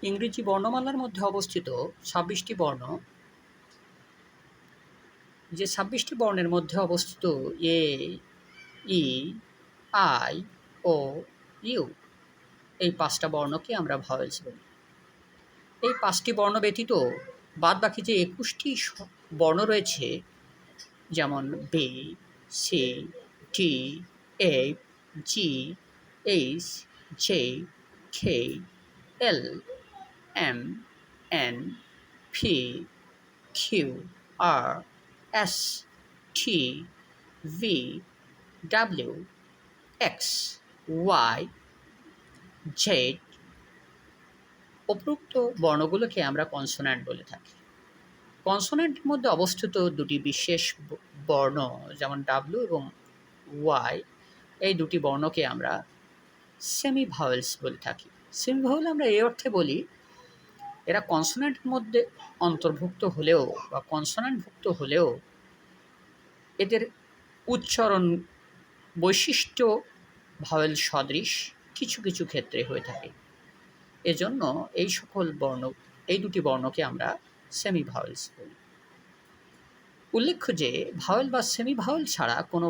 ইংরেজি বর্ণমালার মধ্যে অবস্থিত ২৬টি বর্ণ, যে ২৬টি বর্ণের মধ্যে অবস্থিত এ, ই, আই, ও, ইউ এই ৫টা বর্ণকে আমরা ভাওয়েলস বলি। এই ৫টি বর্ণ ব্যতীত বাদবাকি যে ২১টি বর্ণ রয়েছে, যেমন B, C, D, F, G, H, J, K, L, M, N, P, Q, R, S, T, V, W, X, Y, Z, উপরোক্ত বর্ণগুলোকে আমরা কনসোন্যান্ট বলে থাকি। কনসোন্যান্টের মধ্যে অবস্থিত দুটি বিশেষ বর্ণ, যেমন ডাব্লিউ এবং ওয়াই, এই দুটি বর্ণকে আমরা সেমি ভাওয়েলস বলে থাকি। সেমি ভাওয়েল আমরা এই অর্থে বলি, এরা কনসোন্যান্টের মধ্যে অন্তর্ভুক্ত হলেও বা কনসোন্যান্টভুক্ত হলেও এদের উচ্চারণ বৈশিষ্ট্য ভাওয়েল সদৃশ কিছু কিছু ক্ষেত্রে হয়ে থাকে। এজন্য এই সকল বর্ণ, এই দুটি বর্ণকে আমরা সেমি ভাওয়েলস বলি। উল্লেখ্য যে ভাওয়েল বা সেমি ভাওয়েল ছাড়া কোনো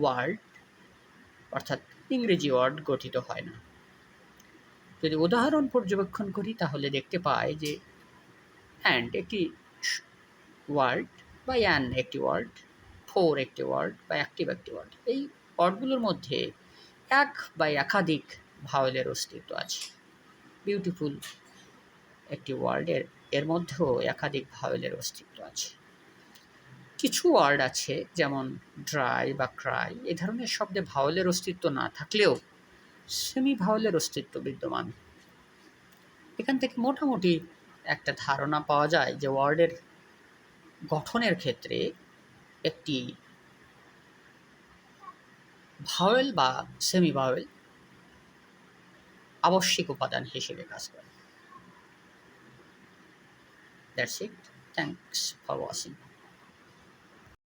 ওয়ার্ড, অর্থাৎ ইংরেজি ওয়ার্ড গঠিত হয় না। যদি উদাহরণ পর্যবেক্ষণ করি তাহলে দেখতে পাই যে অ্যান্ড একটি ওয়ার্ড বা অ্যান একটি ওয়ার্ড, ফোর একটি ওয়ার্ড বা অ্যাক্টিভ একটি ওয়ার্ড। এই ওয়ার্ডগুলোর মধ্যে এক বা একাধিক ভাওয়েলের অস্তিত্ব আছে। বিউটিফুল একটি ওয়ার্ডের এর মধ্যেও একাধিক ভাওয়েলের অস্তিত্ব আছে। কিছু ওয়ার্ড আছে যেমন ড্রাই বা ক্রাই, এ ধরনের শব্দে ভাওয়েলের অস্তিত্ব না থাকলেও সেমি ভাওয়েলের অস্তিত্ব বিদ্যমান। এখান থেকে মোটামুটি একটা ধারণা পাওয়া যায় যে ওয়ার্ডের গঠনের ক্ষেত্রে একটি ভাওয়েল বা সেমি ভাওয়েল আবশ্যিক উপাদান হিসেবে কাজ করে। That's it. Thanks for watching.